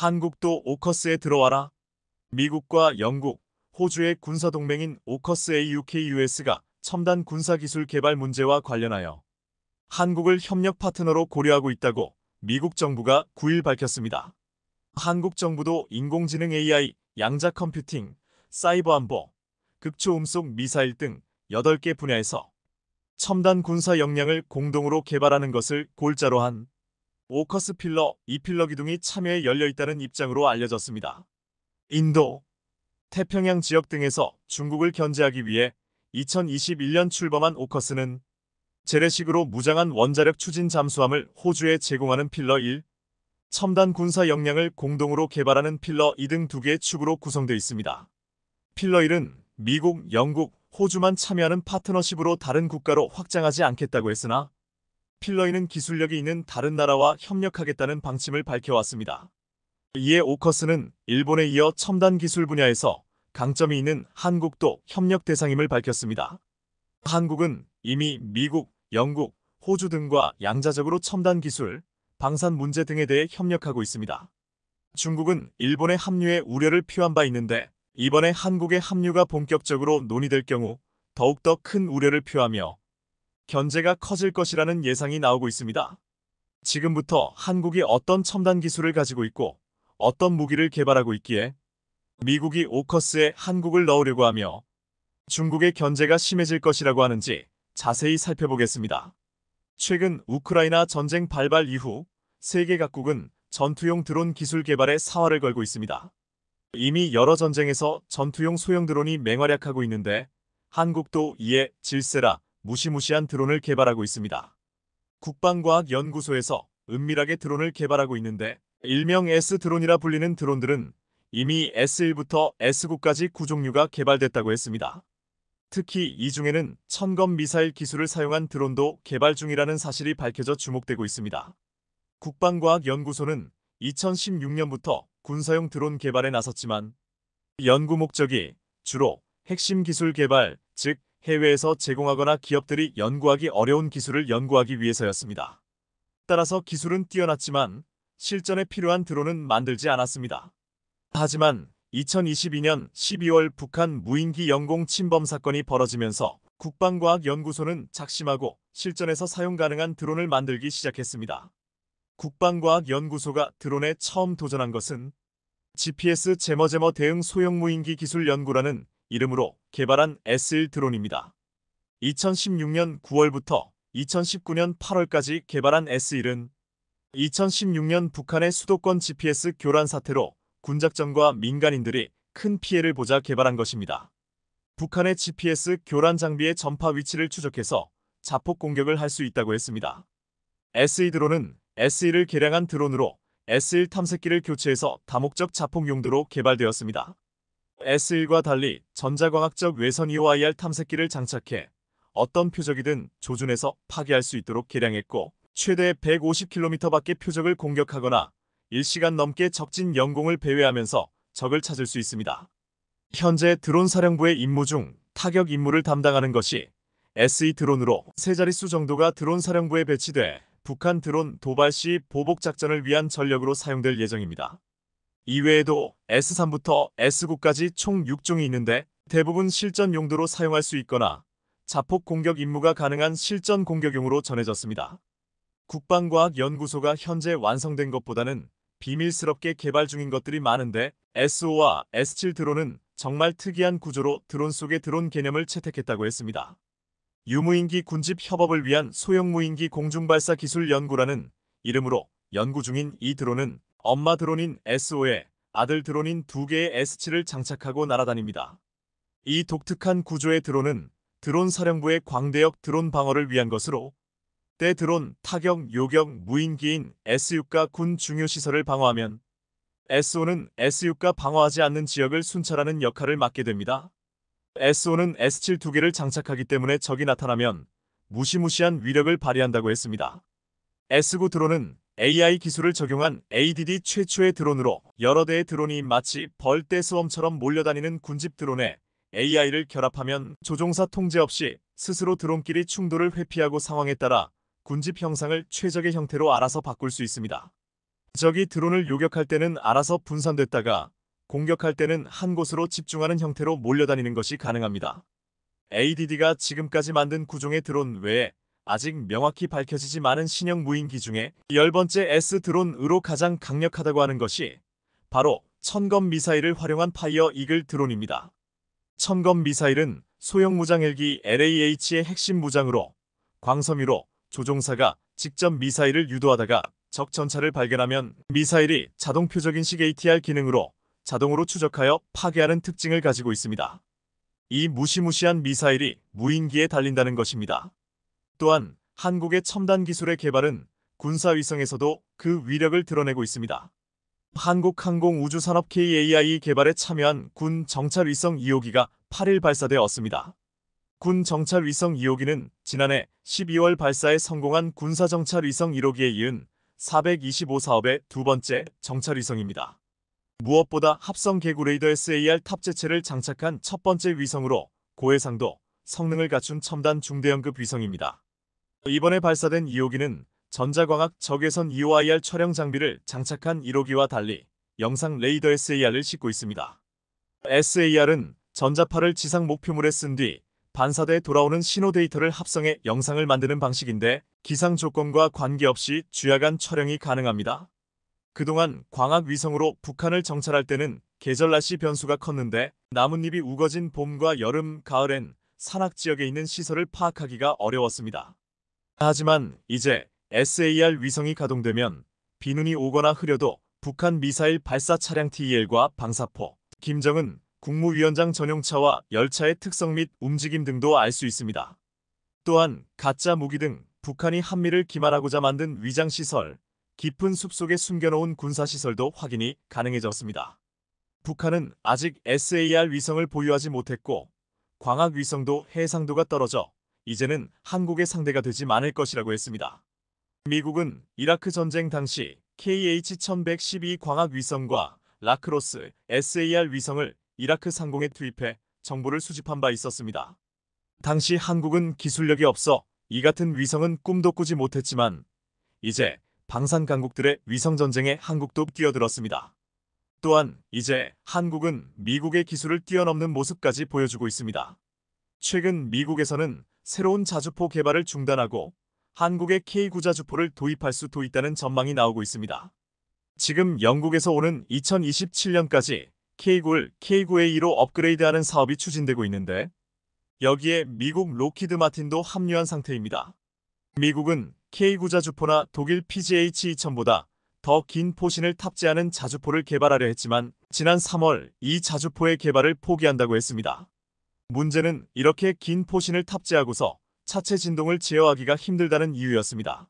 한국도 오커스에 들어와라. 미국과 영국, 호주의 군사동맹인 오커스 AUKUS가 첨단 군사기술 개발 문제와 관련하여 한국을 협력 파트너로 고려하고 있다고 미국 정부가 9일 밝혔습니다. 한국 정부도 인공지능 AI, 양자 컴퓨팅, 사이버 안보, 극초음속 미사일 등 8개 분야에서 첨단 군사 역량을 공동으로 개발하는 것을 골자로 한 오커스 필러 2필러 기둥이 참여에 열려 있다는 입장으로 알려졌습니다. 인도, 태평양 지역 등에서 중국을 견제하기 위해 2021년 출범한 오커스는 재래식으로 무장한 원자력 추진 잠수함을 호주에 제공하는 필러 1, 첨단 군사 역량을 공동으로 개발하는 필러 2 등 2개의 축으로 구성되어 있습니다. 필러 1은 미국, 영국, 호주만 참여하는 파트너십으로 다른 국가로 확장하지 않겠다고 했으나 필러 2는 기술력이 있는 다른 나라와 협력하겠다는 방침을 밝혀왔습니다. 이에 오커스는 일본에 이어 첨단 기술 분야에서 강점이 있는 한국도 협력 대상임을 밝혔습니다. 한국은 이미 미국, 영국, 호주 등과 양자적으로 첨단 기술, 방산 문제 등에 대해 협력하고 있습니다. 중국은 일본의 합류에 우려를 표한 바 있는데 이번에 한국의 합류가 본격적으로 논의될 경우 더욱더 큰 우려를 표하며 견제가 커질 것이라는 예상이 나오고 있습니다. 지금부터 한국이 어떤 첨단 기술을 가지고 있고 어떤 무기를 개발하고 있기에 미국이 오커스에 한국을 넣으려고 하며 중국의 견제가 심해질 것이라고 하는지 자세히 살펴보겠습니다. 최근 우크라이나 전쟁 발발 이후 세계 각국은 전투용 드론 기술 개발에 사활을 걸고 있습니다. 이미 여러 전쟁에서 전투용 소형 드론이 맹활약하고 있는데 한국도 이에 질세라 무시무시한 드론을 개발하고 있습니다. 국방과학연구소에서 은밀하게 드론을 개발하고 있는데 일명 S드론이라 불리는 드론들은 이미 S1부터 S9까지 9종류가 개발됐다고 했습니다. 특히 이 중에는 천검 미사일 기술을 사용한 드론도 개발 중이라는 사실이 밝혀져 주목되고 있습니다. 국방과학연구소는 2016년부터 군사용 드론 개발에 나섰지만 연구 목적이 주로 핵심 기술 개발, 즉 해외에서 제공하거나 기업들이 연구하기 어려운 기술을 연구하기 위해서였습니다. 따라서 기술은 뛰어났지만 실전에 필요한 드론은 만들지 않았습니다. 하지만 2022년 12월 북한 무인기 영공 침범 사건이 벌어지면서 국방과학연구소는 작심하고 실전에서 사용 가능한 드론을 만들기 시작했습니다. 국방과학연구소가 드론에 처음 도전한 것은 GPS 제머제머 대응 소형 무인기 기술 연구라는 이름으로 개발한 S1 드론입니다. 2016년 9월부터 2019년 8월까지 개발한 S1은 2016년 북한의 수도권 GPS 교란 사태로 군작전과 민간인들이 큰 피해를 보자 개발한 것입니다. 북한의 GPS 교란 장비의 전파 위치를 추적해서 자폭 공격을 할 수 있다고 했습니다. S2 드론은 S1을 개량한 드론으로 S1 탐색기를 교체해서 다목적 자폭 용도로 개발되었습니다. S1과 달리 전자광학적 외선 EOIR 탐색기를 장착해 어떤 표적이든 조준해서 파괴할 수 있도록 개량했고 최대 150km 밖의 표적을 공격하거나 1시간 넘게 적진 영공을 배회하면서 적을 찾을 수 있습니다. 현재 드론 사령부의 임무 중 타격 임무를 담당하는 것이 S2 드론으로 세 자릿수 정도가 드론 사령부에 배치돼 북한 드론 도발 시 보복 작전을 위한 전력으로 사용될 예정입니다. 이외에도 S3부터 S9까지 총 6종이 있는데 대부분 실전 용도로 사용할 수 있거나 자폭 공격 임무가 가능한 실전 공격용으로 전해졌습니다. 국방과학연구소가 현재 완성된 것보다는 비밀스럽게 개발 중인 것들이 많은데 S5와 S7 드론은 정말 특이한 구조로 드론 속의 드론 개념을 채택했다고 했습니다. 유무인기 군집 협업을 위한 소형 무인기 공중발사 기술 연구라는 이름으로 연구 중인 이 드론은 엄마 드론인 S5에 아들 드론인 2개의 S7을 장착하고 날아다닙니다. 이 독특한 구조의 드론은 드론 사령부의 광대역 드론 방어를 위한 것으로 때 드론, 타격, 요격, 무인기인 S6가 군 중요 시설을 방어하면 S5는 S6가 방어하지 않는 지역을 순찰하는 역할을 맡게 됩니다. S5는 S7 2개를 장착하기 때문에 적이 나타나면 무시무시한 위력을 발휘한다고 했습니다. S9 드론은 AI 기술을 적용한 ADD 최초의 드론으로 여러 대의 드론이 마치 벌떼스웜처럼 몰려다니는 군집 드론에 AI를 결합하면 조종사 통제 없이 스스로 드론끼리 충돌을 회피하고 상황에 따라 군집 형상을 최적의 형태로 알아서 바꿀 수 있습니다. 적이 드론을 요격할 때는 알아서 분산됐다가 공격할 때는 한 곳으로 집중하는 형태로 몰려다니는 것이 가능합니다. ADD가 지금까지 만든 구종의 드론 외에 아직 명확히 밝혀지지 않은 신형 무인기 중에 10번째 S드론으로 가장 강력하다고 하는 것이 바로 천검 미사일을 활용한 파이어 이글 드론입니다. 천검 미사일은 소형 무장 헬기 LAH의 핵심 무장으로 광섬유로 조종사가 직접 미사일을 유도하다가 적 전차를 발견하면 미사일이 자동 표적인식 ATR 기능으로 자동으로 추적하여 파괴하는 특징을 가지고 있습니다. 이 무시무시한 미사일이 무인기에 달린다는 것입니다. 또한 한국의 첨단 기술의 개발은 군사위성에서도 그 위력을 드러내고 있습니다. 한국항공우주산업 KAI 개발에 참여한 군 정찰위성 2호기가 8일 발사되었습니다. 군 정찰위성 2호기는 지난해 12월 발사에 성공한 군사정찰위성 1호기에 이은 425사업의 두 번째 정찰위성입니다. 무엇보다 합성 개구 레이더 SAR 탑재체를 장착한 첫 번째 위성으로 고해상도 성능을 갖춘 첨단 중대형급 위성입니다. 이번에 발사된 2호기는 전자광학 적외선 EOIR 촬영 장비를 장착한 1호기와 달리 영상 레이더 SAR을 싣고 있습니다. SAR은 전자파를 지상 목표물에 쓴 뒤 반사대에 돌아오는 신호 데이터를 합성해 영상을 만드는 방식인데 기상 조건과 관계없이 주야간 촬영이 가능합니다. 그동안 광학 위성으로 북한을 정찰할 때는 계절 날씨 변수가 컸는데 나뭇잎이 우거진 봄과 여름, 가을엔 산악 지역에 있는 시설을 파악하기가 어려웠습니다. 하지만 이제 SAR 위성이 가동되면 비눈이 오거나 흐려도 북한 미사일 발사 차량 TEL과 방사포, 김정은 국무위원장 전용차와 열차의 특성 및 움직임 등도 알 수 있습니다. 또한 가짜 무기 등 북한이 한미를 기만하고자 만든 위장시설, 깊은 숲속에 숨겨놓은 군사시설도 확인이 가능해졌습니다. 북한은 아직 SAR 위성을 보유하지 못했고 광학 위성도 해상도가 떨어져 이제는 한국의 상대가 되지 않을 것이라고 했습니다. 미국은 이라크 전쟁 당시 KH-1112 광학 위성과 라크로스 SAR 위성을 이라크 상공에 투입해 정보를 수집한 바 있었습니다. 당시 한국은 기술력이 없어 이 같은 위성은 꿈도 꾸지 못했지만 이제 방산 강국들의 위성 전쟁에 한국도 뛰어들었습니다. 또한 이제 한국은 미국의 기술을 뛰어넘는 모습까지 보여주고 있습니다. 최근 미국에서는 새로운 자주포 개발을 중단하고 한국의 K9 자주포를 도입할 수도 있다는 전망이 나오고 있습니다. 지금 영국에서 오는 2027년까지 K9를 K9A2로 업그레이드하는 사업이 추진되고 있는데 여기에 미국 로키드 마틴도 합류한 상태입니다. 미국은 K9 자주포나 독일 PGH-2000보다 더 긴 포신을 탑재하는 자주포를 개발하려 했지만 지난 3월 이 자주포의 개발을 포기한다고 했습니다. 문제는 이렇게 긴 포신을 탑재하고서 차체 진동을 제어하기가 힘들다는 이유였습니다.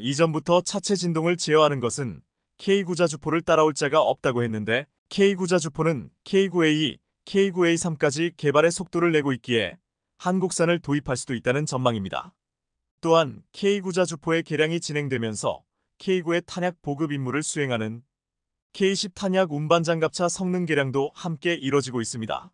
이전부터 차체 진동을 제어하는 것은 K9 자주포를 따라올 자가 없다고 했는데 K9 자주포는 K9A2, K9A3까지 개발의 속도를 내고 있기에 한국산을 도입할 수도 있다는 전망입니다. 또한 K9 자주포의 개량이 진행되면서 K9의 탄약 보급 임무를 수행하는 K10 탄약 운반장갑차 성능 개량도 함께 이뤄지고 있습니다.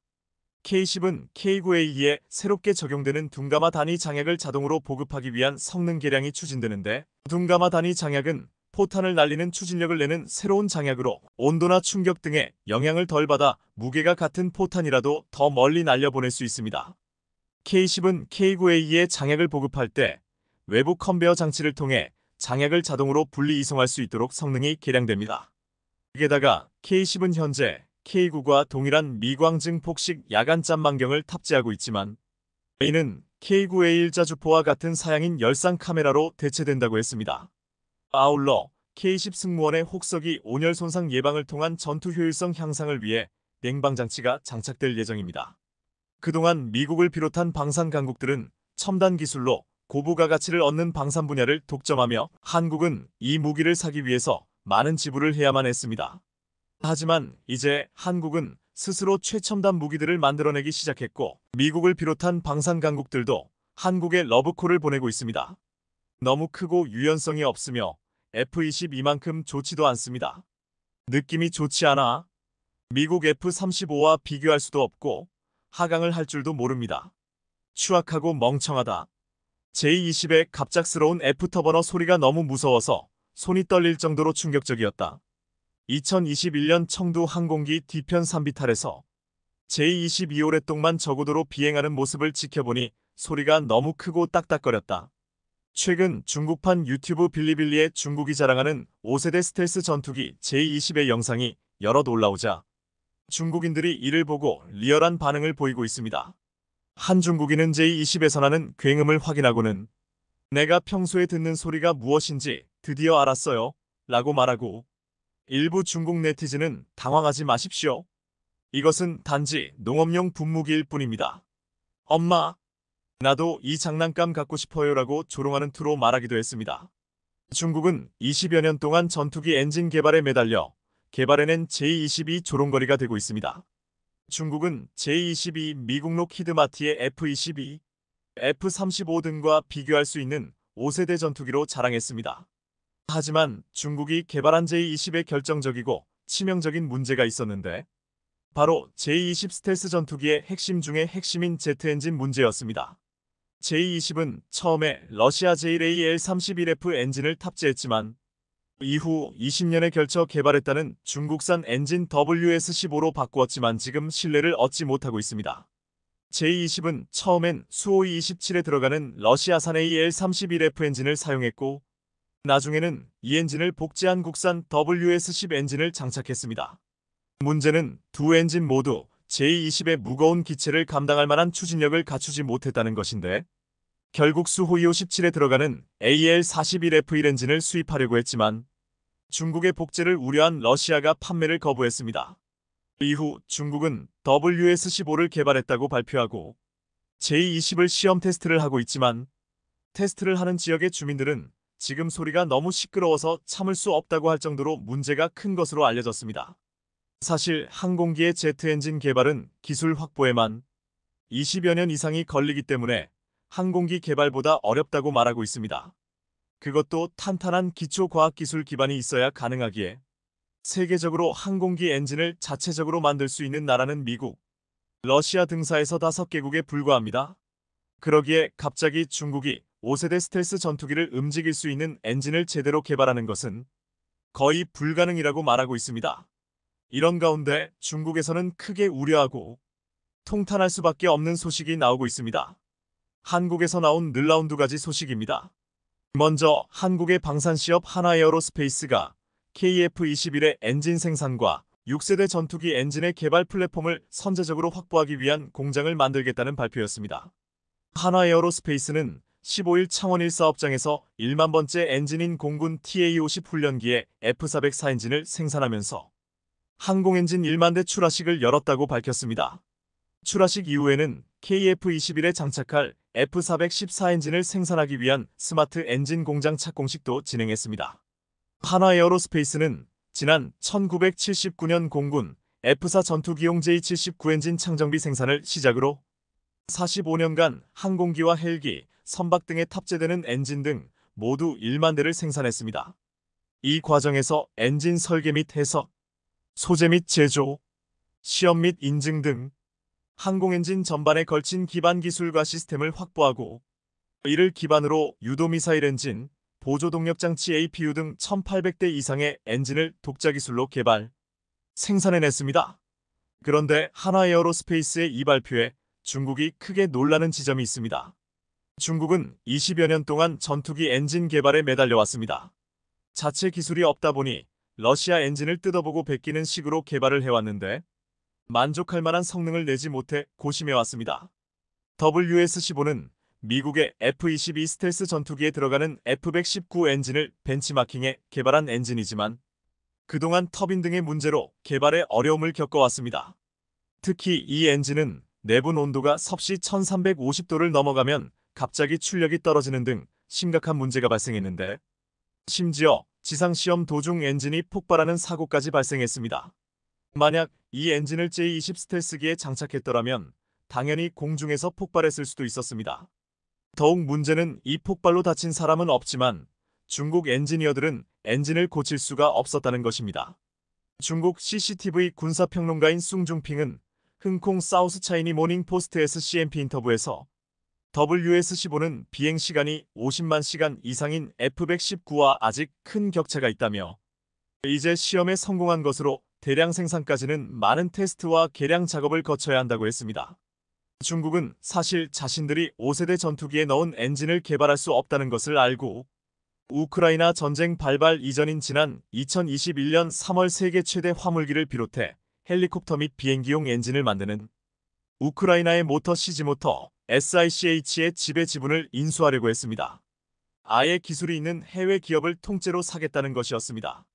K10은 K9A2에 새롭게 적용되는 둔가마 단위 장약을 자동으로 보급하기 위한 성능 개량이 추진되는데 둔가마 단위 장약은 포탄을 날리는 추진력을 내는 새로운 장약으로 온도나 충격 등의 영향을 덜 받아 무게가 같은 포탄이라도 더 멀리 날려보낼 수 있습니다. K10은 K9A2에 장약을 보급할 때 외부 컨베어 장치를 통해 장약을 자동으로 분리 이송할 수 있도록 성능이 개량됩니다. 게다가 K10은 현재 K9과 동일한 미광 증폭식 야간 짬망경을 탑재하고 있지만 이는 K9A1 자주포와 같은 사양인 열상 카메라로 대체된다고 했습니다. 아울러 K10 승무원의 혹석이 온열 손상 예방을 통한 전투 효율성 향상을 위해 냉방 장치가 장착될 예정입니다. 그동안 미국을 비롯한 방산 강국들은 첨단 기술로 고부가 가치를 얻는 방산 분야를 독점하며 한국은 이 무기를 사기 위해서 많은 지불을 해야만 했습니다. 하지만 이제 한국은 스스로 최첨단 무기들을 만들어내기 시작했고 미국을 비롯한 방산 강국들도 한국에 러브콜을 보내고 있습니다. 너무 크고 유연성이 없으며 F-22만큼 좋지도 않습니다. 느낌이 좋지 않아? 미국 F-35와 비교할 수도 없고 하강을 할 줄도 모릅니다. 추악하고 멍청하다. J-20의 갑작스러운 F터버너 소리가 너무 무서워서 손이 떨릴 정도로 충격적이었다. 2021년 청두 항공기 뒤편 산비탈에서 제22 오랫동안 저고도로 비행하는 모습을 지켜보니 소리가 너무 크고 딱딱거렸다. 최근 중국판 유튜브 빌리빌리에 중국이 자랑하는 5세대 스텔스 전투기 J-20의 영상이 여럿 올라오자 중국인들이 이를 보고 리얼한 반응을 보이고 있습니다. 한 중국인은 J-20에서 나는 굉음을 확인하고는 내가 평소에 듣는 소리가 무엇인지 드디어 알았어요 라고 말하고, 일부 중국 네티즌은 당황하지 마십시오. 이것은 단지 농업용 분무기일 뿐입니다. 엄마, 나도 이 장난감 갖고 싶어요 라고 조롱하는 투로 말하기도 했습니다. 중국은 20여 년 동안 전투기 엔진 개발에 매달려 개발해낸 J-22 조롱거리가 되고 있습니다. 중국은 J-22 미국 록히드 마티의 F-22, F-35 등과 비교할 수 있는 5세대 전투기로 자랑했습니다. 하지만 중국이 개발한 J-20에 결정적이고 치명적인 문제가 있었는데 바로 J-20 스텔스 전투기의 핵심 중의 핵심인 제트 엔진 문제였습니다. J-20은 처음에 러시아 JLA-L-31F 엔진을 탑재했지만 이후 20년에 걸쳐 개발했다는 중국산 엔진 WS-15로 바꾸었지만 지금 신뢰를 얻지 못하고 있습니다. J-20은 처음엔 수호이-27에 들어가는 러시아산 AL-31F 엔진을 사용했고 나중에는 이 엔진을 복제한 국산 WS-10 엔진을 장착했습니다. 문제는 두 엔진 모두 J-20의 무거운 기체를 감당할 만한 추진력을 갖추지 못했다는 것인데 결국 수호이-57에 들어가는 AL-41F1 엔진을 수입하려고 했지만 중국의 복제를 우려한 러시아가 판매를 거부했습니다. 이후 중국은 WS-15를 개발했다고 발표하고 J-20을 시험 테스트를 하고 있지만 테스트를 하는 지역의 주민들은 지금 소리가 너무 시끄러워서 참을 수 없다고 할 정도로 문제가 큰 것으로 알려졌습니다. 사실 항공기의 제트 엔진 개발은 기술 확보에만 20여 년 이상이 걸리기 때문에 항공기 개발보다 어렵다고 말하고 있습니다. 그것도 탄탄한 기초과학기술 기반이 있어야 가능하기에 세계적으로 항공기 엔진을 자체적으로 만들 수 있는 나라는 미국, 러시아 등사에서 5개국에 불과합니다. 그러기에 갑자기 중국이 5세대 스텔스 전투기를 움직일 수 있는 엔진을 제대로 개발하는 것은 거의 불가능이라고 말하고 있습니다. 이런 가운데 중국에서는 크게 우려하고 통탄할 수밖에 없는 소식이 나오고 있습니다. 한국에서 나온 놀라운 두 가지 소식입니다. 먼저 한국의 방산시업 하나에어로스페이스가 KF-21의 엔진 생산과 6세대 전투기 엔진의 개발 플랫폼을 선제적으로 확보하기 위한 공장을 만들겠다는 발표였습니다. 하나에어로스페이스는 15일 창원 1사업장에서 1만 번째 엔진인 공군 TA-50 훈련기의 F404 엔진을 생산하면서 항공엔진 1만 대 출하식을 열었다고 밝혔습니다. 출하식 이후에는 KF-21에 장착할 F414 엔진을 생산하기 위한 스마트 엔진 공장 착공식도 진행했습니다. 하나에어로스페이스는 지난 1979년 공군 F4 전투기용 J79 엔진 창정비 생산을 시작으로 45년간 항공기와 헬기, 선박 등에 탑재되는 엔진 등 모두 1만 대를 생산했습니다. 이 과정에서 엔진 설계 및 해석, 소재 및 제조, 시험 및 인증 등 항공엔진 전반에 걸친 기반 기술과 시스템을 확보하고 이를 기반으로 유도미사일 엔진, 보조동력장치 APU 등 1800대 이상의 엔진을 독자 기술로 개발, 생산해냈습니다. 그런데 하나에어로스페이스의 이 발표에 중국이 크게 놀라는 지점이 있습니다. 중국은 20여 년 동안 전투기 엔진 개발에 매달려왔습니다. 자체 기술이 없다 보니 러시아 엔진을 뜯어보고 베끼는 식으로 개발을 해왔는데 만족할 만한 성능을 내지 못해 고심해왔습니다. WS-15는 미국의 F-22 스텔스 전투기에 들어가는 F-119 엔진을 벤치마킹해 개발한 엔진이지만 그동안 터빈 등의 문제로 개발에 어려움을 겪어왔습니다. 특히 이 엔진은 내분 온도가 섭씨 1350도를 넘어가면 갑자기 출력이 떨어지는 등 심각한 문제가 발생했는데 심지어 지상시험 도중 엔진이 폭발하는 사고까지 발생했습니다. 만약 이 엔진을 J-20 스텔스기에 장착했더라면 당연히 공중에서 폭발했을 수도 있었습니다. 더욱 문제는 이 폭발로 다친 사람은 없지만 중국 엔지니어들은 엔진을 고칠 수가 없었다는 것입니다. 중국 CCTV 군사평론가인 숭중핑은 흥콩 사우스 차이니 모닝 포스트 SCMP 인터뷰에서 WS-15는 비행 시간이 50만 시간 이상인 F-119와 아직 큰 격차가 있다며 이제 시험에 성공한 것으로 대량 생산까지는 많은 테스트와 개량 작업을 거쳐야 한다고 했습니다. 중국은 사실 자신들이 5세대 전투기에 넣은 엔진을 개발할 수 없다는 것을 알고 우크라이나 전쟁 발발 이전인 지난 2021년 3월 세계 최대 화물기를 비롯해 헬리콥터 및 비행기용 엔진을 만드는 우크라이나의 모터 시즈모터 SICH의 지배 지분을 인수하려고 했습니다. 아예 기술이 있는 해외 기업을 통째로 사겠다는 것이었습니다.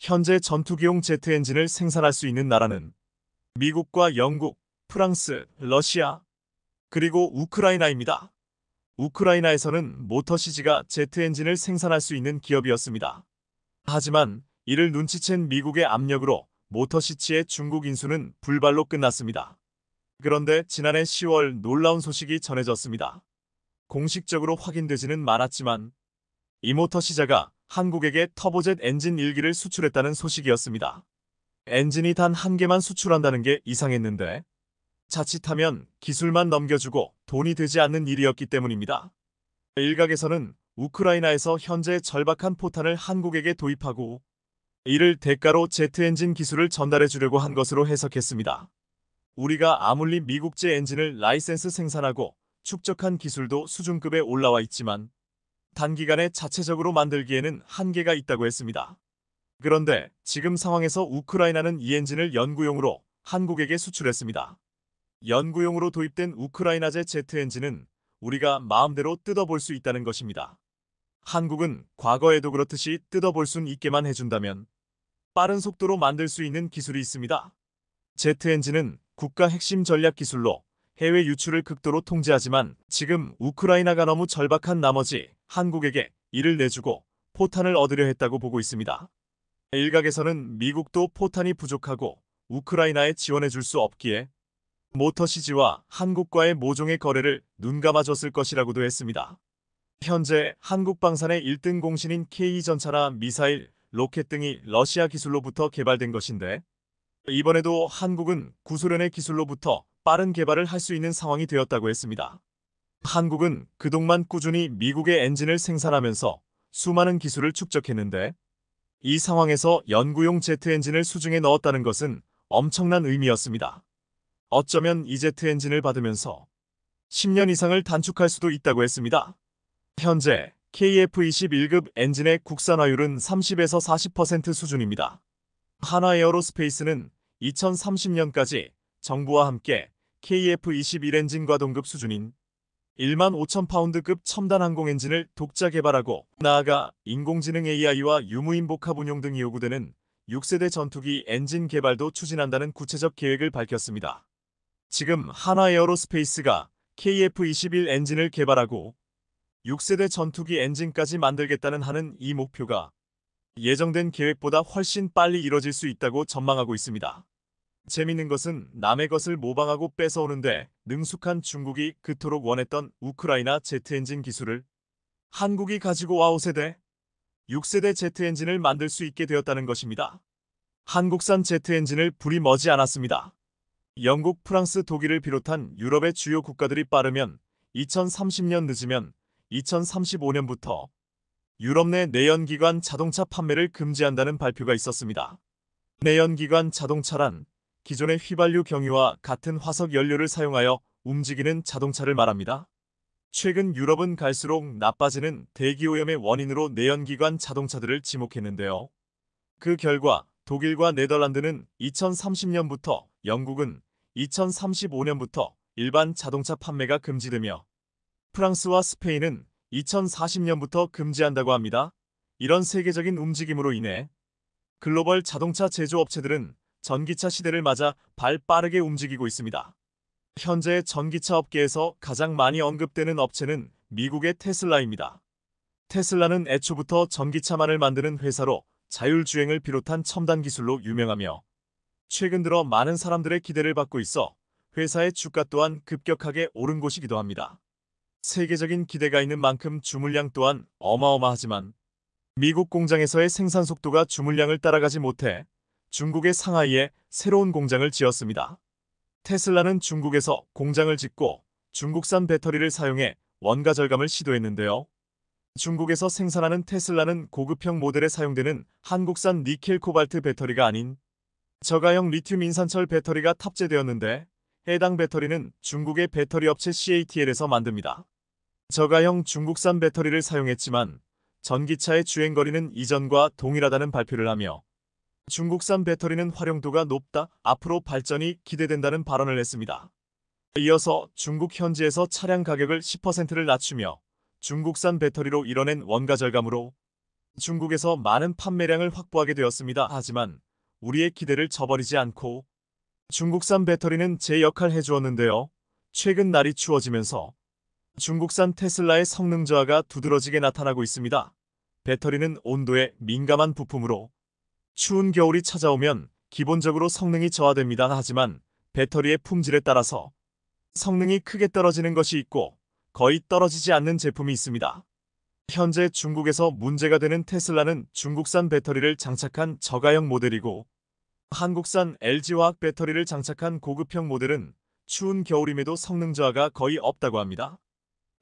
현재 전투기용 제트 엔진을 생산할 수 있는 나라는 미국과 영국, 프랑스, 러시아, 그리고 우크라이나입니다. 우크라이나에서는 모터시즈가 제트 엔진을 생산할 수 있는 기업이었습니다. 하지만 이를 눈치챈 미국의 압력으로 모터시즈의 중국 인수는 불발로 끝났습니다. 그런데 지난해 10월 놀라운 소식이 전해졌습니다. 공식적으로 확인되지는 않았지만 이 모터시즈가 한국에게 터보젯 엔진 1기를 수출했다는 소식이었습니다. 엔진이 단 한 개만 수출한다는 게 이상했는데 자칫하면 기술만 넘겨주고 돈이 되지 않는 일이었기 때문입니다. 일각에서는 우크라이나에서 현재 절박한 포탄을 한국에게 도입하고 이를 대가로 제트 엔진 기술을 전달해 주려고 한 것으로 해석했습니다. 우리가 아무리 미국제 엔진을 라이센스 생산하고 축적한 기술도 수준급에 올라와 있지만 단기간에 자체적으로 만들기에는 한계가 있다고 했습니다. 그런데 지금 상황에서 우크라이나는 이 엔진을 연구용으로 한국에게 수출했습니다. 연구용으로 도입된 우크라이나제 제트 엔진은 우리가 마음대로 뜯어볼 수 있다는 것입니다. 한국은 과거에도 그렇듯이 뜯어볼 순 있게만 해준다면 빠른 속도로 만들 수 있는 기술이 있습니다. 제트 엔진은 국가 핵심 전략 기술로 해외 유출을 극도로 통제하지만 지금 우크라이나가 너무 절박한 나머지 한국에게 이를 내주고 포탄을 얻으려 했다고 보고 있습니다. 일각에서는 미국도 포탄이 부족하고 우크라이나에 지원해 줄 수 없기에 모터시즈와 한국과의 모종의 거래를 눈감아줬을 것이라고도 했습니다. 현재 한국 방산의 1등 공신인 K2전차나 미사일, 로켓 등이 러시아 기술로부터 개발된 것인데 이번에도 한국은 구소련의 기술로부터 빠른 개발을 할 수 있는 상황이 되었다고 했습니다. 한국은 그동안 꾸준히 미국의 엔진을 생산하면서 수많은 기술을 축적했는데 이 상황에서 연구용 제트 엔진을 수중에 넣었다는 것은 엄청난 의미였습니다. 어쩌면 이 제트 엔진을 받으면서 10년 이상을 단축할 수도 있다고 했습니다. 현재 KF-21급 엔진의 국산화율은 30에서 40% 수준입니다. 한화에어로스페이스는 2030년까지 정부와 함께 KF-21 엔진과 동급 수준인 1만 5천 파운드급 첨단 항공 엔진을 독자 개발하고 나아가 인공지능 AI와 유무인 복합 운용 등이 요구되는 6세대 전투기 엔진 개발도 추진한다는 구체적 계획을 밝혔습니다. 지금 한화에어로스페이스가 KF-21 엔진을 개발하고 6세대 전투기 엔진까지 만들겠다는 하는 이 목표가 예정된 계획보다 훨씬 빨리 이뤄질 수 있다고 전망하고 있습니다. 재밌는 것은 남의 것을 모방하고 뺏어오는데 능숙한 중국이 그토록 원했던 우크라이나 제트 엔진 기술을 한국이 가지고 와 5세대, 6세대 제트 엔진을 만들 수 있게 되었다는 것입니다. 한국산 제트 엔진을 불이 머지 않았습니다. 영국, 프랑스, 독일을 비롯한 유럽의 주요 국가들이 빠르면 2030년 늦으면 2035년부터 유럽 내 내연기관 자동차 판매를 금지한다는 발표가 있었습니다. 내연기관 자동차란 기존의 휘발유 경유와 같은 화석 연료를 사용하여 움직이는 자동차를 말합니다. 최근 유럽은 갈수록 나빠지는 대기오염의 원인으로 내연기관 자동차들을 지목했는데요. 그 결과 독일과 네덜란드는 2030년부터, 영국은 2035년부터 일반 자동차 판매가 금지되며 프랑스와 스페인은 2040년부터 금지한다고 합니다. 이런 세계적인 움직임으로 인해 글로벌 자동차 제조업체들은 전기차 시대를 맞아 발 빠르게 움직이고 있습니다. 현재 전기차 업계에서 가장 많이 언급되는 업체는 미국의 테슬라입니다. 테슬라는 애초부터 전기차만을 만드는 회사로 자율주행을 비롯한 첨단 기술로 유명하며 최근 들어 많은 사람들의 기대를 받고 있어 회사의 주가 또한 급격하게 오른 곳이기도 합니다. 세계적인 기대가 있는 만큼 주물량 또한 어마어마하지만 미국 공장에서의 생산 속도가 주물량을 따라가지 못해 중국의 상하이에 새로운 공장을 지었습니다. 테슬라는 중국에서 공장을 짓고 중국산 배터리를 사용해 원가 절감을 시도했는데요. 중국에서 생산하는 테슬라는 고급형 모델에 사용되는 한국산 니켈 코발트 배터리가 아닌 저가형 리튬 인산철 배터리가 탑재되었는데, 해당 배터리는 중국의 배터리 업체 CATL에서 만듭니다. 저가형 중국산 배터리를 사용했지만 전기차의 주행거리는 이전과 동일하다는 발표를 하며 중국산 배터리는 활용도가 높다, 앞으로 발전이 기대된다는 발언을 했습니다. 이어서 중국 현지에서 차량 가격을 10%를 낮추며 중국산 배터리로 이뤄낸 원가 절감으로 중국에서 많은 판매량을 확보하게 되었습니다. 하지만 우리의 기대를 저버리지 않고 중국산 배터리는 제 역할 해주었는데요. 최근 날이 추워지면서 중국산 테슬라의 성능 저하가 두드러지게 나타나고 있습니다. 배터리는 온도에 민감한 부품으로 추운 겨울이 찾아오면 기본적으로 성능이 저하됩니다. 하지만 배터리의 품질에 따라서 성능이 크게 떨어지는 것이 있고 거의 떨어지지 않는 제품이 있습니다. 현재 중국에서 문제가 되는 테슬라는 중국산 배터리를 장착한 저가형 모델이고, 한국산 LG화학 배터리를 장착한 고급형 모델은 추운 겨울임에도 성능 저하가 거의 없다고 합니다.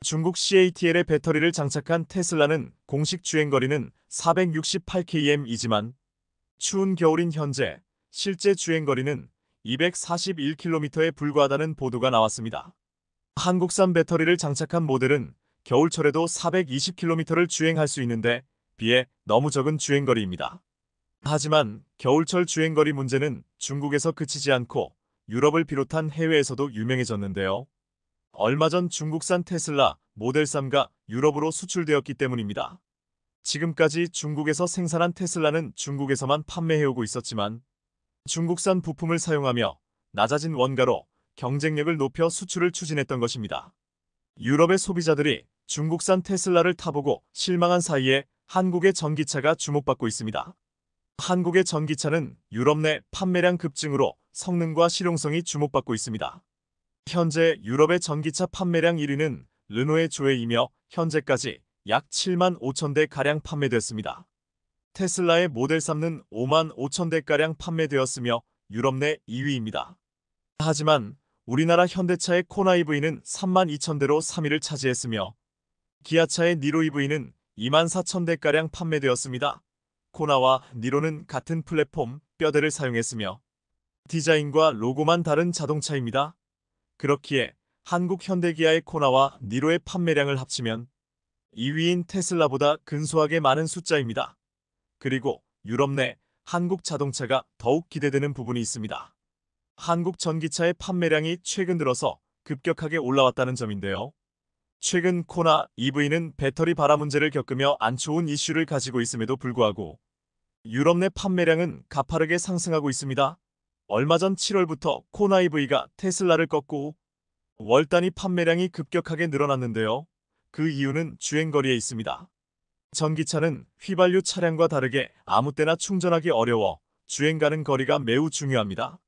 중국 CATL의 배터리를 장착한 테슬라는 공식 주행거리는 468km이지만 추운 겨울인 현재 실제 주행거리는 241km에 불과하다는 보도가 나왔습니다. 한국산 배터리를 장착한 모델은 겨울철에도 420km를 주행할 수 있는데 비해 너무 적은 주행거리입니다. 하지만 겨울철 주행거리 문제는 중국에서 그치지 않고 유럽을 비롯한 해외에서도 유명해졌는데요. 얼마 전 중국산 테슬라 모델 3가 유럽으로 수출되었기 때문입니다. 지금까지 중국에서 생산한 테슬라는 중국에서만 판매해오고 있었지만 중국산 부품을 사용하며 낮아진 원가로 경쟁력을 높여 수출을 추진했던 것입니다. 유럽의 소비자들이 중국산 테슬라를 타보고 실망한 사이에 한국의 전기차가 주목받고 있습니다. 한국의 전기차는 유럽 내 판매량 급증으로 성능과 실용성이 주목받고 있습니다. 현재 유럽의 전기차 판매량 1위는 르노의 조에이며 현재까지 약 7만 5천 대가량 판매됐습니다. 테슬라의 모델 3는 5만 5천 대가량 판매되었으며 유럽 내 2위입니다. 하지만 우리나라 현대차의 코나 EV는 3만 2천 대로 3위를 차지했으며 기아차의 니로 EV는 2만 4천 대가량 판매되었습니다. 코나와 니로는 같은 플랫폼 뼈대를 사용했으며 디자인과 로고만 다른 자동차입니다. 그렇기에 한국 현대기아의 코나와 니로의 판매량을 합치면 2위인 테슬라보다 근소하게 많은 숫자입니다. 그리고 유럽 내 한국 자동차가 더욱 기대되는 부분이 있습니다. 한국 전기차의 판매량이 최근 들어서 급격하게 올라왔다는 점인데요. 최근 코나 EV는 배터리 발화 문제를 겪으며 안 좋은 이슈를 가지고 있음에도 불구하고 유럽 내 판매량은 가파르게 상승하고 있습니다. 얼마 전 7월부터 코나 EV가 테슬라를 꺾고 월 단위 판매량이 급격하게 늘어났는데요. 그 이유는 주행거리에 있습니다. 전기차는 휘발유 차량과 다르게 아무 때나 충전하기 어려워 주행 가는 거리가 매우 중요합니다.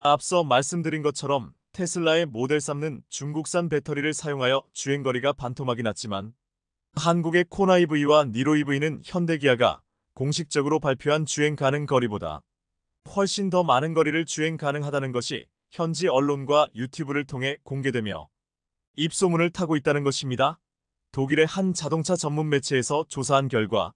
앞서 말씀드린 것처럼 테슬라의 모델 3는 중국산 배터리를 사용하여 주행거리가 반토막이 났지만 한국의 코나 EV와 니로 EV는 현대기아가 공식적으로 발표한 주행 가능 거리보다 훨씬 더 많은 거리를 주행 가능하다는 것이 현지 언론과 유튜브를 통해 공개되며 입소문을 타고 있다는 것입니다. 독일의 한 자동차 전문 매체에서 조사한 결과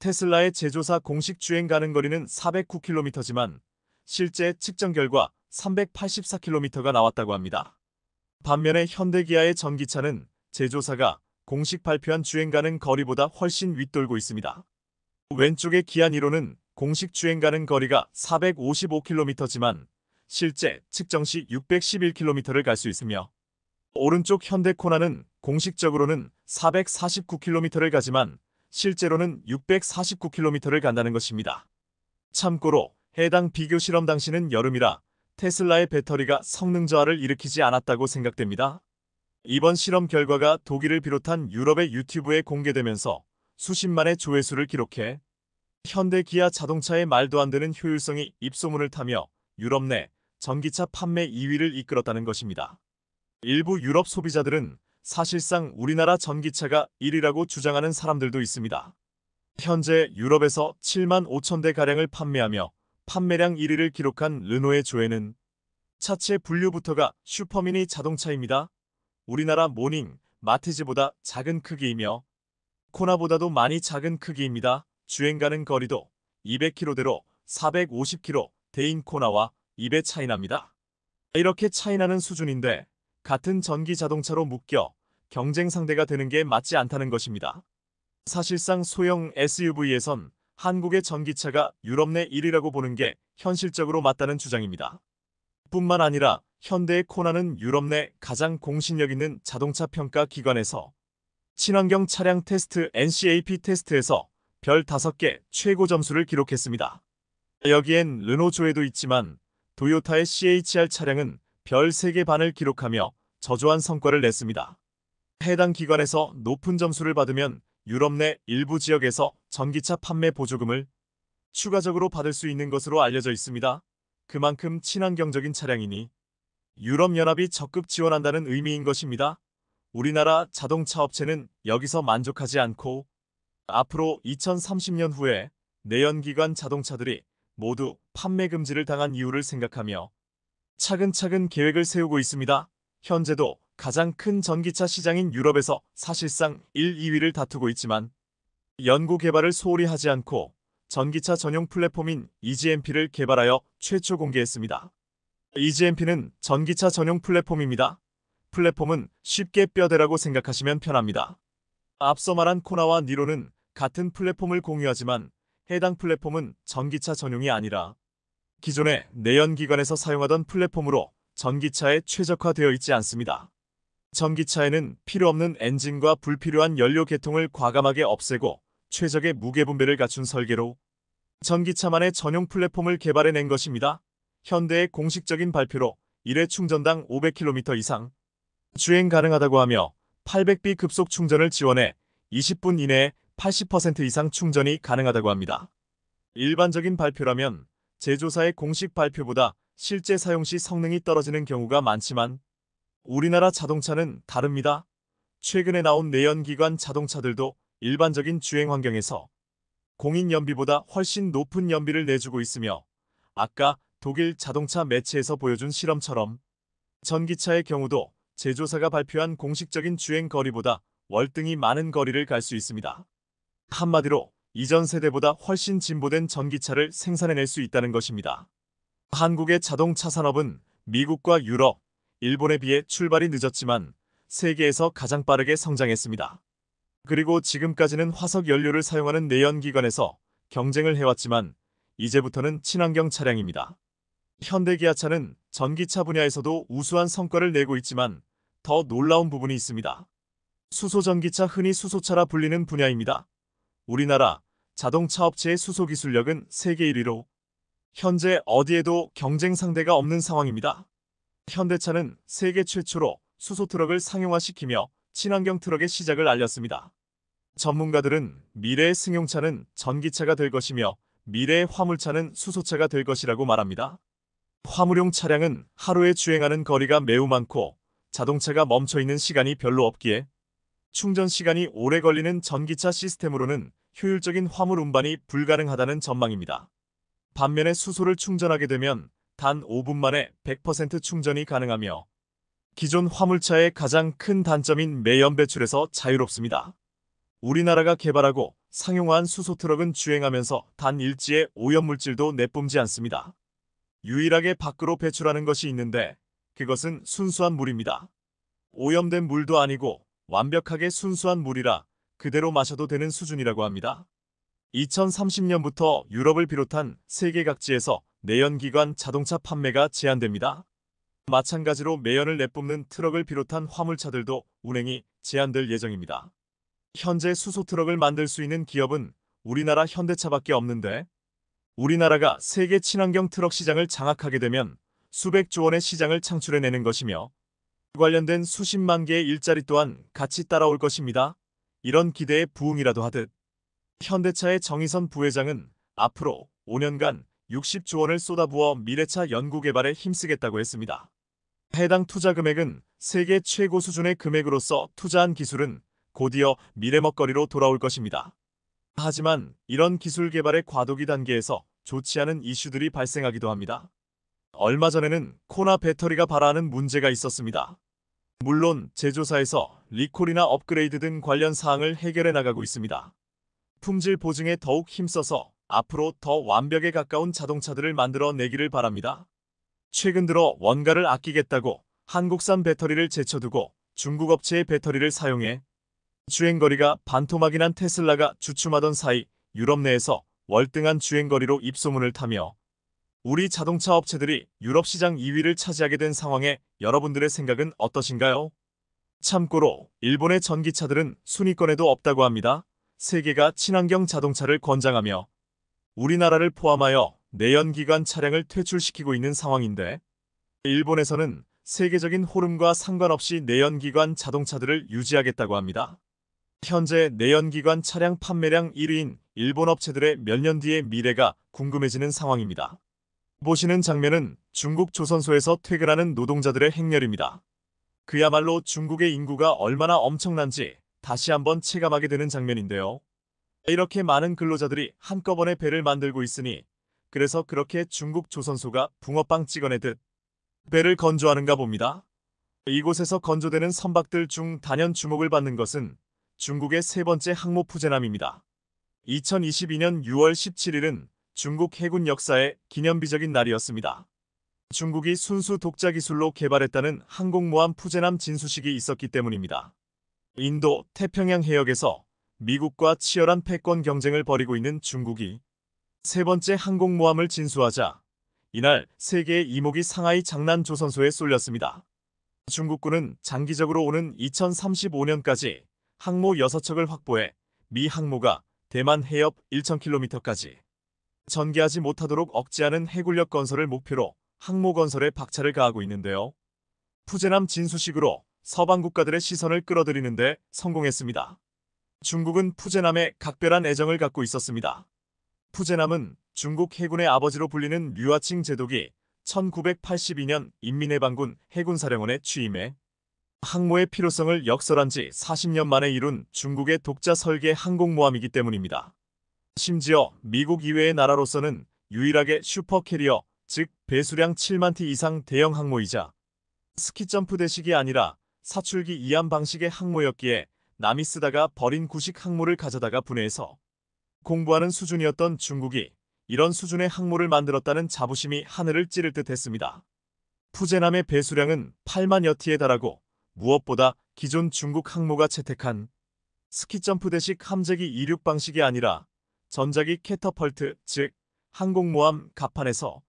테슬라의 제조사 공식 주행 가능 거리는 409km지만 실제 측정 결과 384km가 나왔다고 합니다. 반면에 현대기아의 전기차는 제조사가 공식 발표한 주행 가능 거리보다 훨씬 윗돌고 있습니다. 왼쪽의 기아 니로는 공식 주행 가능 거리가 455km지만 실제 측정 시 611km를 갈 수 있으며 오른쪽 현대 코나는 공식적으로는 449km를 가지만 실제로는 649km를 간다는 것입니다. 참고로 해당 비교 실험 당시는 여름이라 테슬라의 배터리가 성능 저하를 일으키지 않았다고 생각됩니다. 이번 실험 결과가 독일을 비롯한 유럽의 유튜브에 공개되면서 수십만의 조회수를 기록해 현대 기아 자동차의 말도 안 되는 효율성이 입소문을 타며 유럽 내 전기차 판매 2위를 이끌었다는 것입니다. 일부 유럽 소비자들은 사실상 우리나라 전기차가 1위라고 주장하는 사람들도 있습니다. 현재 유럽에서 7만 5천 대가량을 판매하며 판매량 1위를 기록한 르노의 조에는 차체 분류부터가 슈퍼미니 자동차입니다. 우리나라 모닝, 마티즈보다 작은 크기이며 코나보다도 많이 작은 크기입니다. 주행 가는 거리도 200km대로 450km대인 코나와 2배 차이 납니다. 이렇게 차이나는 수준인데 같은 전기 자동차로 묶여 경쟁 상대가 되는 게 맞지 않다는 것입니다. 사실상 소형 SUV에선 한국의 전기차가 유럽 내 1위라고 보는 게 현실적으로 맞다는 주장입니다. 뿐만 아니라 현대의 코나는 유럽 내 가장 공신력 있는 자동차 평가 기관에서 친환경 차량 테스트 NCAP 테스트에서 별 5개 최고 점수를 기록했습니다. 여기엔 르노 조에도 있지만 도요타의 CHR 차량은 별 3개 반을 기록하며 저조한 성과를 냈습니다. 해당 기관에서 높은 점수를 받으면 유럽 내 일부 지역에서 전기차 판매 보조금을 추가적으로 받을 수 있는 것으로 알려져 있습니다. 그만큼 친환경적인 차량이니 유럽연합이 적극 지원한다는 의미인 것입니다. 우리나라 자동차 업체는 여기서 만족하지 않고 앞으로 2030년 후에 내연기관 자동차들이 모두 판매 금지를 당한 이유를 생각하며 차근차근 계획을 세우고 있습니다. 현재도 가장 큰 전기차 시장인 유럽에서 사실상 1, 2위를 다투고 있지만 연구 개발을 소홀히 하지 않고 전기차 전용 플랫폼인 EGMP를 개발하여 최초 공개했습니다. EGMP는 전기차 전용 플랫폼입니다. 플랫폼은 쉽게 뼈대라고 생각하시면 편합니다. 앞서 말한 코나와 니로는 같은 플랫폼을 공유하지만 해당 플랫폼은 전기차 전용이 아니라 기존의 내연기관에서 사용하던 플랫폼으로 전기차에 최적화되어 있지 않습니다. 전기차에는 필요 없는 엔진과 불필요한 연료 계통을 과감하게 없애고 최적의 무게 분배를 갖춘 설계로 전기차만의 전용 플랫폼을 개발해낸 것입니다. 현대의 공식적인 발표로 1회 충전당 500km 이상 주행 가능하다고 하며 800B 급속 충전을 지원해 20분 이내에 80% 이상 충전이 가능하다고 합니다. 일반적인 발표라면 제조사의 공식 발표보다 실제 사용 시 성능이 떨어지는 경우가 많지만 우리나라 자동차는 다릅니다. 최근에 나온 내연기관 자동차들도 일반적인 주행 환경에서 공인 연비보다 훨씬 높은 연비를 내주고 있으며 아까 독일 자동차 매체에서 보여준 실험처럼 전기차의 경우도 제조사가 발표한 공식적인 주행 거리보다 월등히 많은 거리를 갈 수 있습니다. 한마디로 이전 세대보다 훨씬 진보된 전기차를 생산해낼 수 있다는 것입니다. 한국의 자동차 산업은 미국과 유럽, 일본에 비해 출발이 늦었지만 세계에서 가장 빠르게 성장했습니다. 그리고 지금까지는 화석 연료를 사용하는 내연기관에서 경쟁을 해왔지만 이제부터는 친환경 차량입니다. 현대기아차는 전기차 분야에서도 우수한 성과를 내고 있지만 더 놀라운 부분이 있습니다. 수소전기차, 흔히 수소차라 불리는 분야입니다. 우리나라 자동차 업체의 수소 기술력은 세계 1위로 현재 어디에도 경쟁 상대가 없는 상황입니다. 현대차는 세계 최초로 수소 트럭을 상용화시키며 친환경 트럭의 시작을 알렸습니다. 전문가들은 미래의 승용차는 전기차가 될 것이며 미래의 화물차는 수소차가 될 것이라고 말합니다. 화물용 차량은 하루에 주행하는 거리가 매우 많고 자동차가 멈춰있는 시간이 별로 없기에 충전 시간이 오래 걸리는 전기차 시스템으로는 효율적인 화물 운반이 불가능하다는 전망입니다. 반면에 수소를 충전하게 되면 단 5분 만에 100% 충전이 가능하며 기존 화물차의 가장 큰 단점인 매연 배출에서 자유롭습니다. 우리나라가 개발하고 상용화한 수소 트럭은 주행하면서 단 일지에 오염물질도 내뿜지 않습니다. 유일하게 밖으로 배출하는 것이 있는데 그것은 순수한 물입니다. 오염된 물도 아니고 완벽하게 순수한 물이라 그대로 마셔도 되는 수준이라고 합니다. 2030년부터 유럽을 비롯한 세계 각지에서 내연기관 자동차 판매가 제한됩니다. 마찬가지로 매연을 내뿜는 트럭을 비롯한 화물차들도 운행이 제한될 예정입니다. 현재 수소 트럭을 만들 수 있는 기업은 우리나라 현대차밖에 없는데 우리나라가 세계 친환경 트럭 시장을 장악하게 되면 수백조 원의 시장을 창출해내는 것이며 관련된 수십만 개의 일자리 또한 같이 따라올 것입니다. 이런 기대에 부응이라도 하듯 현대차의 정의선 부회장은 앞으로 5년간 60조 원을 쏟아부어 미래차 연구개발에 힘쓰겠다고 했습니다. 해당 투자 금액은 세계 최고 수준의 금액으로서 투자한 기술은 곧이어 미래 먹거리로 돌아올 것입니다. 하지만 이런 기술 개발의 과도기 단계에서 좋지 않은 이슈들이 발생하기도 합니다. 얼마 전에는 코나 배터리가 발화하는 문제가 있었습니다. 물론 제조사에서 리콜이나 업그레이드 등 관련 사항을 해결해 나가고 있습니다. 품질 보증에 더욱 힘써서 앞으로 더 완벽에 가까운 자동차들을 만들어 내기를 바랍니다. 최근 들어 원가를 아끼겠다고 한국산 배터리를 제쳐두고 중국 업체의 배터리를 사용해 주행거리가 반토막이 난 테슬라가 주춤하던 사이 유럽 내에서 월등한 주행거리로 입소문을 타며 우리 자동차 업체들이 유럽 시장 2위를 차지하게 된 상황에 여러분들의 생각은 어떠신가요? 참고로 일본의 전기차들은 순위권에도 없다고 합니다. 세계가 친환경 자동차를 권장하며 우리나라를 포함하여 내연기관 차량을 퇴출시키고 있는 상황인데 일본에서는 세계적인 호름과 상관없이 내연기관 자동차들을 유지하겠다고 합니다. 현재 내연기관 차량 판매량 1위인 일본 업체들의 몇 년 뒤의 미래가 궁금해지는 상황입니다. 보시는 장면은 중국 조선소에서 퇴근하는 노동자들의 행렬입니다. 그야말로 중국의 인구가 얼마나 엄청난지 다시 한번 체감하게 되는 장면인데요. 이렇게 많은 근로자들이 한꺼번에 배를 만들고 있으니 그래서 그렇게 중국 조선소가 붕어빵 찍어내듯 배를 건조하는가 봅니다. 이곳에서 건조되는 선박들 중 단연 주목을 받는 것은 중국의 세 번째 항모 푸제남입니다. 2022년 6월 17일은 중국 해군 역사의 기념비적인 날이었습니다. 중국이 순수 독자 기술로 개발했다는 항공모함 푸제남 진수식이 있었기 때문입니다. 인도 태평양 해역에서 미국과 치열한 패권 경쟁을 벌이고 있는 중국이 세 번째 항공모함을 진수하자 이날 세계의 이목이 상하이 장난 조선소에 쏠렸습니다. 중국군은 장기적으로 오는 2035년까지 항모 6척을 확보해 미 항모가 대만 해협 1000km까지 전개하지 못하도록 억제하는 해군력 건설을 목표로 항모 건설에 박차를 가하고 있는데요. 푸제남 진수식으로 서방 국가들의 시선을 끌어들이는데 성공했습니다. 중국은 푸제남에 각별한 애정을 갖고 있었습니다. 푸제남은 중국 해군의 아버지로 불리는 류아칭 제독이 1982년 인민해방군 해군사령원에 취임해 항모의 필요성을 역설한 지 40년 만에 이룬 중국의 독자 설계 항공모함이기 때문입니다. 심지어 미국 이외의 나라로서는 유일하게 슈퍼캐리어, 즉 배수량 7만 티 이상 대형 항모이자 스키점프 대식이 아니라 사출기 이함 방식의 항모였기에 남이 쓰다가 버린 구식 항모를 가져다가 분해해서 공부하는 수준이었던 중국이 이런 수준의 항모를 만들었다는 자부심이 하늘을 찌를 듯 했습니다. 푸제남의 배수량은 8만여 티에 달하고 무엇보다 기존 중국 항모가 채택한 스키점프 대식 함재기 이륙 방식이 아니라 전자기 캐터펄트, 즉 항공모함 갑판에서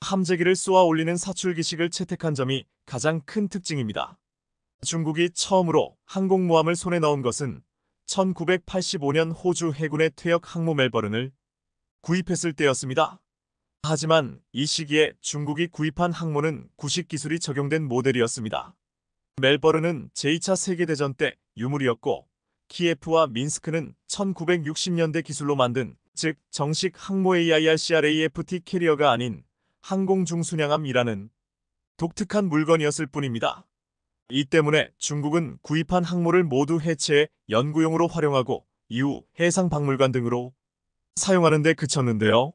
함재기를 쏘아 올리는 사출기식을 채택한 점이 가장 큰 특징입니다. 중국이 처음으로 항공모함을 손에 넣은 것은 1985년 호주 해군의 퇴역 항모 멜버른을 구입했을 때였습니다. 하지만 이 시기에 중국이 구입한 항모는 구식 기술이 적용된 모델이었습니다. 멜버른은 제2차 세계대전 때 유물이었고 키예프와 민스크는 1960년대 기술로 만든 즉 정식 항모 AIRCRAFT 캐리어가 아닌 항공중순양함이라는 독특한 물건이었을 뿐입니다. 이 때문에 중국은 구입한 항모를 모두 해체해 연구용으로 활용하고 이후 해상박물관 등으로 사용하는 데 그쳤는데요.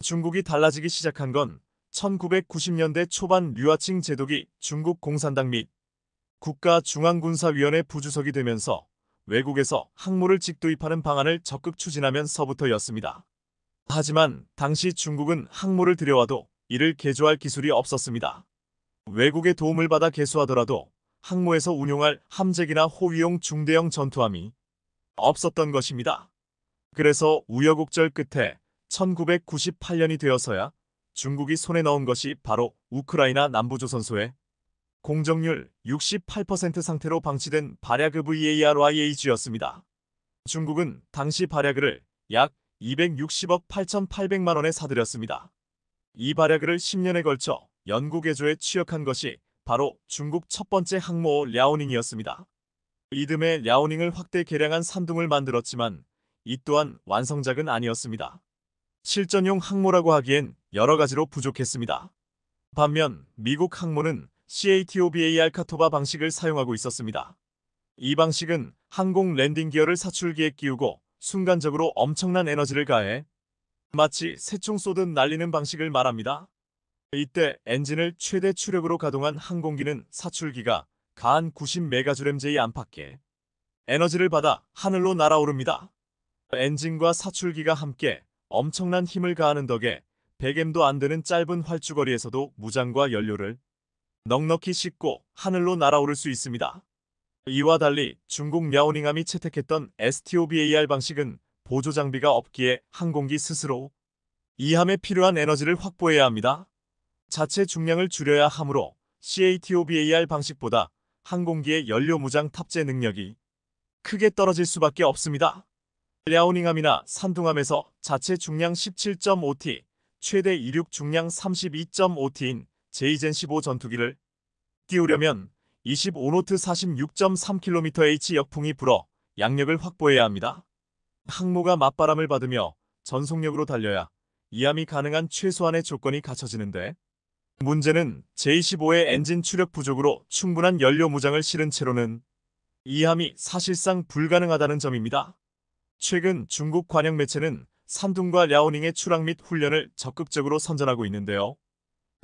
중국이 달라지기 시작한 건 1990년대 초반 류아칭 제독이 중국 공산당 및 국가중앙군사위원회 부주석이 되면서 외국에서 항모를 직도입하는 방안을 적극 추진하면서부터였습니다. 하지만 당시 중국은 항모를 들여와도 이를 개조할 기술이 없었습니다. 외국의 도움을 받아 개수하더라도 항모에서 운용할 함재기나 호위용 중대형 전투함이 없었던 것입니다. 그래서 우여곡절 끝에 1998년이 되어서야 중국이 손에 넣은 것이 바로 우크라이나 남부조선소의 공정률 68% 상태로 방치된 발야그 VARYAG였습니다. 중국은 당시 발야그를 약 260억 8,800만 원에 사들였습니다. 이 발야그를 10년에 걸쳐 연구 개조에 취역한 것이 바로 중국 첫 번째 항모 랴오닝이었습니다. 이듬해 랴오닝을 확대 개량한 산둥을 만들었지만 이 또한 완성작은 아니었습니다. 실전용 항모라고 하기엔 여러 가지로 부족했습니다. 반면 미국 항모는 CATOBAR 카토바 방식을 사용하고 있었습니다. 이 방식은 항공 랜딩 기어를 사출기에 끼우고 순간적으로 엄청난 에너지를 가해 마치 새총 쏘듯 날리는 방식을 말합니다. 이때 엔진을 최대 추력으로 가동한 항공기는 사출기가 가한 90메가줄엠제의 안팎의 에너지를 받아 하늘로 날아오릅니다. 엔진과 사출기가 함께 엄청난 힘을 가하는 덕에 100M도 안 되는 짧은 활주거리에서도 무장과 연료를 넉넉히 싣고 하늘로 날아오를 수 있습니다. 이와 달리 중국 랴오닝함이 채택했던 STOBAR 방식은 보조 장비가 없기에 항공기 스스로 이 함에 필요한 에너지를 확보해야 합니다. 자체 중량을 줄여야 하므로 CATOBAR 방식보다 항공기의 연료 무장 탑재 능력이 크게 떨어질 수밖에 없습니다. 랴오닝함이나 산둥함에서 자체 중량 17.5T, 최대 이륙 중량 32.5T인 제이젠15 전투기를 띄우려면 25노트 46.3km/h 역풍이 불어 양력을 확보해야 합니다. 항모가 맞바람을 받으며 전속력으로 달려야 이함이 가능한 최소한의 조건이 갖춰지는데, 문제는 J-15의 엔진 추력 부족으로 충분한 연료 무장을 실은 채로는 이함이 사실상 불가능하다는 점입니다. 최근 중국 관영 매체는 산둥과 랴오닝의 추락 및 훈련을 적극적으로 선전하고 있는데요.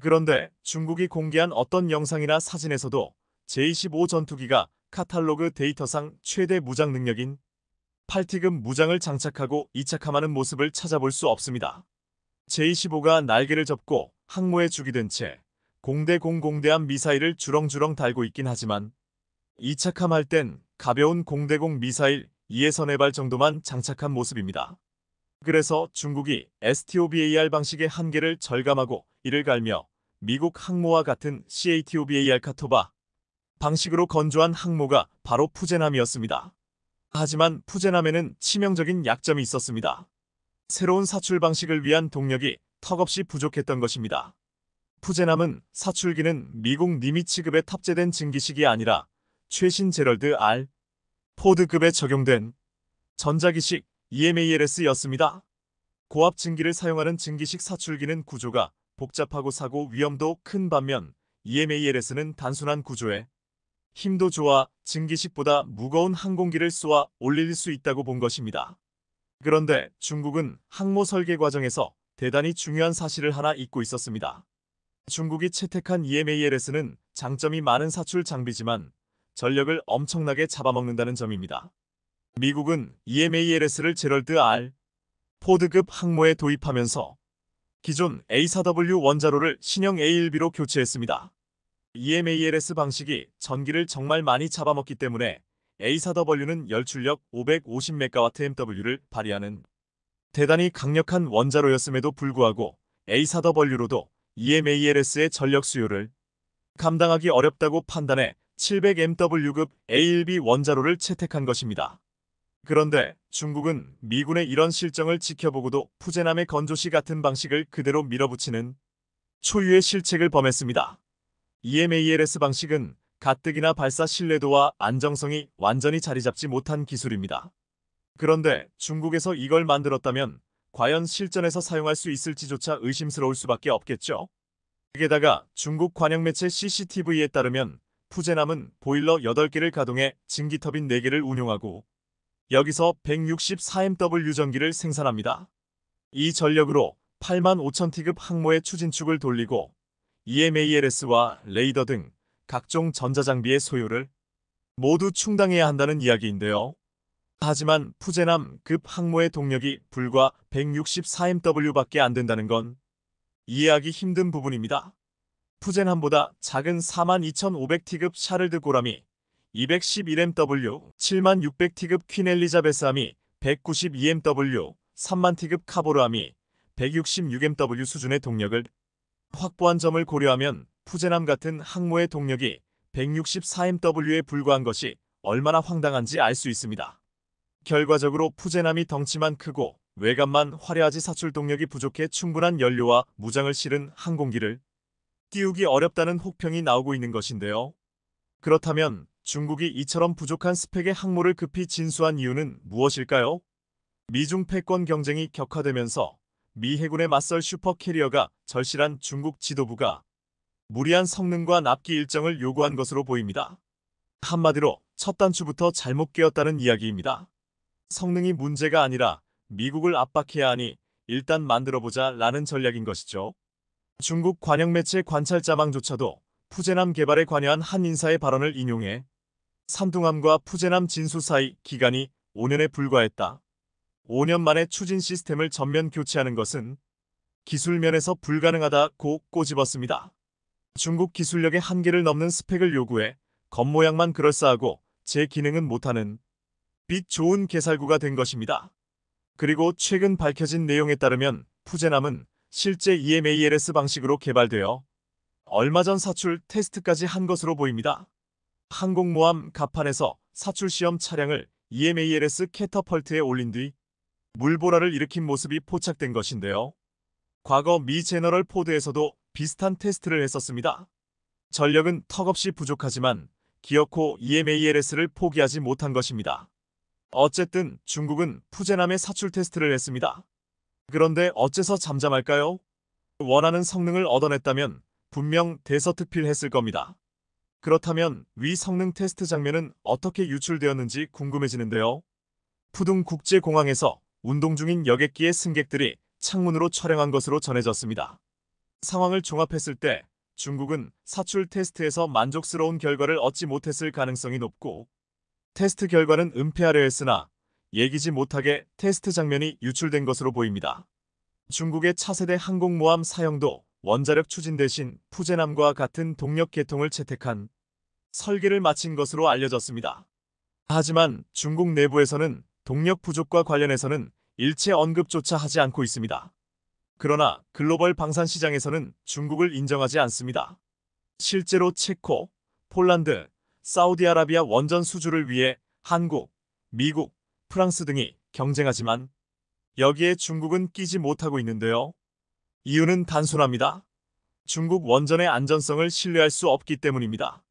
그런데 중국이 공개한 어떤 영상이나 사진에서도 J-15 전투기가 카탈로그 데이터상 최대 무장 능력인 8티급 무장을 장착하고 이착함하는 모습을 찾아볼 수 없습니다. J-15가 날개를 접고 항모에 죽이 된 채 공대공 공대함 미사일을 주렁주렁 달고 있긴 하지만 이착함할 땐 가벼운 공대공 미사일 2에서 4발 정도만 장착한 모습입니다. 그래서 중국이 STOBAR 방식의 한계를 절감하고 이를 갈며 미국 항모와 같은 CATOBAR 카토바 방식으로 건조한 항모가 바로 푸젠함이었습니다. 하지만 푸젠함에는 치명적인 약점이 있었습니다. 새로운 사출 방식을 위한 동력이 턱없이 부족했던 것입니다. 푸젠함은 사출기는 미국 니미츠급에 탑재된 증기식이 아니라 최신 제럴드 R 포드급에 적용된 전자기식 EMALS였습니다. 고압 증기를 사용하는 증기식 사출기는 구조가 복잡하고 사고 위험도 큰 반면 EMALS는 단순한 구조에 힘도 좋아 증기식보다 무거운 항공기를 쏘아 올릴 수 있다고 본 것입니다. 그런데 중국은 항모 설계 과정에서 대단히 중요한 사실을 하나 잊고 있었습니다. 중국이 채택한 EMALS는 장점이 많은 사출 장비지만 전력을 엄청나게 잡아먹는다는 점입니다. 미국은 EMALS를 제럴드 R 포드급 항모에 도입하면서 기존 A4W 원자로를 신형 A1B로 교체했습니다. EMALS 방식이 전기를 정말 많이 잡아먹기 때문에 A4W는 열출력 550MWMW를 발휘하는 대단히 강력한 원자로였음에도 불구하고 A4W로도 EMALS의 전력 수요를 감당하기 어렵다고 판단해 700MW급 A1B 원자로를 채택한 것입니다. 그런데 중국은 미군의 이런 실정을 지켜보고도 푸젠함의 건조시 같은 방식을 그대로 밀어붙이는 초유의 실책을 범했습니다. EMALS 방식은 가뜩이나 발사 신뢰도와 안정성이 완전히 자리잡지 못한 기술입니다. 그런데 중국에서 이걸 만들었다면 과연 실전에서 사용할 수 있을지조차 의심스러울 수밖에 없겠죠. 게다가 중국 관영 매체 CCTV에 따르면 푸젠함은 보일러 8개를 가동해 증기터빈 4개를 운용하고 여기서 164MW 전기를 생산합니다. 이 전력으로 85,000T급 항모의 추진축을 돌리고 EMALS와 레이더 등 각종 전자장비의 소요를 모두 충당해야 한다는 이야기인데요. 하지만 푸젠함급 항모의 동력이 불과 164MW밖에 안 된다는 건 이해하기 힘든 부분입니다. 푸젠함보다 작은 42,500T급 샤를드 고람이 211MW, 7600T급 퀸 엘리자베스함이 192MW, 30,000T급 카보르함이 166MW 수준의 동력을 확보한 점을 고려하면 푸젠함 같은 항모의 동력이 164MW에 불과한 것이 얼마나 황당한지 알 수 있습니다. 결과적으로 푸젠함이 덩치만 크고 외관만 화려하지 사출 동력이 부족해 충분한 연료와 무장을 실은 항공기를 띄우기 어렵다는 혹평이 나오고 있는 것인데요. 그렇다면 중국이 이처럼 부족한 스펙의 항모를 급히 진수한 이유는 무엇일까요? 미중 패권 경쟁이 격화되면서 미 해군에 맞설 슈퍼캐리어가 절실한 중국 지도부가 무리한 성능과 납기 일정을 요구한 것으로 보입니다. 한마디로 첫 단추부터 잘못 끼었다는 이야기입니다. 성능이 문제가 아니라 미국을 압박해야 하니 일단 만들어보자 라는 전략인 것이죠. 중국 관영 매체 관찰자망조차도 푸제남 개발에 관여한 한 인사의 발언을 인용해 산둥함과 푸제남 진수 사이 기간이 5년에 불과했다. 5년 만에 추진 시스템을 전면 교체하는 것은 기술 면에서 불가능하다고 꼬집었습니다. 중국 기술력의 한계를 넘는 스펙을 요구해 겉모양만 그럴싸하고 제 기능은 못하는 빛 좋은 개살구가 된 것입니다. 그리고 최근 밝혀진 내용에 따르면 푸제남은 실제 EMALS 방식으로 개발되어 얼마 전 사출 테스트까지 한 것으로 보입니다. 항공모함 갑판에서 사출 시험 차량을 EMALS 캐터펄트에 올린 뒤 물보라를 일으킨 모습이 포착된 것인데요. 과거 미 제너럴 포드에서도 비슷한 테스트를 했었습니다. 전력은 턱없이 부족하지만 기어코 EMALS를 포기하지 못한 것입니다. 어쨌든 중국은 푸제남의 사출 테스트를 했습니다. 그런데 어째서 잠잠할까요? 원하는 성능을 얻어냈다면 분명 대서특필했을 겁니다. 그렇다면 위 성능 테스트 장면은 어떻게 유출되었는지 궁금해지는데요. 푸둥 국제공항에서 운동 중인 여객기의 승객들이 창문으로 촬영한 것으로 전해졌습니다. 상황을 종합했을 때 중국은 사출 테스트에서 만족스러운 결과를 얻지 못했을 가능성이 높고 테스트 결과는 은폐하려 했으나 예기치 못하게 테스트 장면이 유출된 것으로 보입니다. 중국의 차세대 항공모함 사형도 원자력 추진 대신 푸제남과 같은 동력 계통을 채택한 설계를 마친 것으로 알려졌습니다. 하지만 중국 내부에서는 동력 부족과 관련해서는 일체 언급조차 하지 않고 있습니다. 그러나 글로벌 방산 시장에서는 중국을 인정하지 않습니다. 실제로 체코, 폴란드, 사우디아라비아 원전 수주를 위해 한국, 미국, 프랑스 등이 경쟁하지만 여기에 중국은 끼지 못하고 있는데요. 이유는 단순합니다. 중국 원전의 안전성을 신뢰할 수 없기 때문입니다.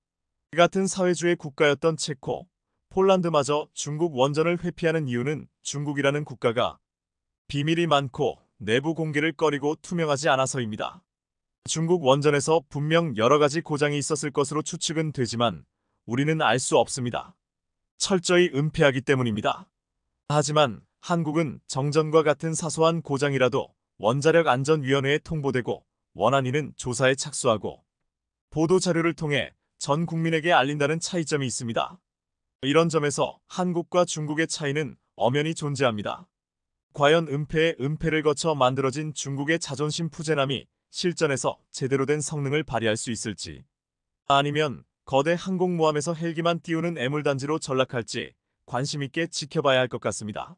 같은 사회주의 국가였던 체코, 폴란드마저 중국 원전을 회피하는 이유는 중국이라는 국가가 비밀이 많고 내부 공개를 꺼리고 투명하지 않아서입니다. 중국 원전에서 분명 여러 가지 고장이 있었을 것으로 추측은 되지만 우리는 알 수 없습니다. 철저히 은폐하기 때문입니다. 하지만 한국은 정전과 같은 사소한 고장이라도 원자력안전위원회에 통보되고 원안위는 조사에 착수하고 보도자료를 통해 전 국민에게 알린다는 차이점이 있습니다. 이런 점에서 한국과 중국의 차이는 엄연히 존재합니다. 과연 은폐에 은폐를 거쳐 만들어진 중국의 자존심 푸제남이 실전에서 제대로 된 성능을 발휘할 수 있을지, 아니면 거대 항공모함에서 헬기만 띄우는 애물단지로 전락할지 관심 있게 지켜봐야 할 것 같습니다.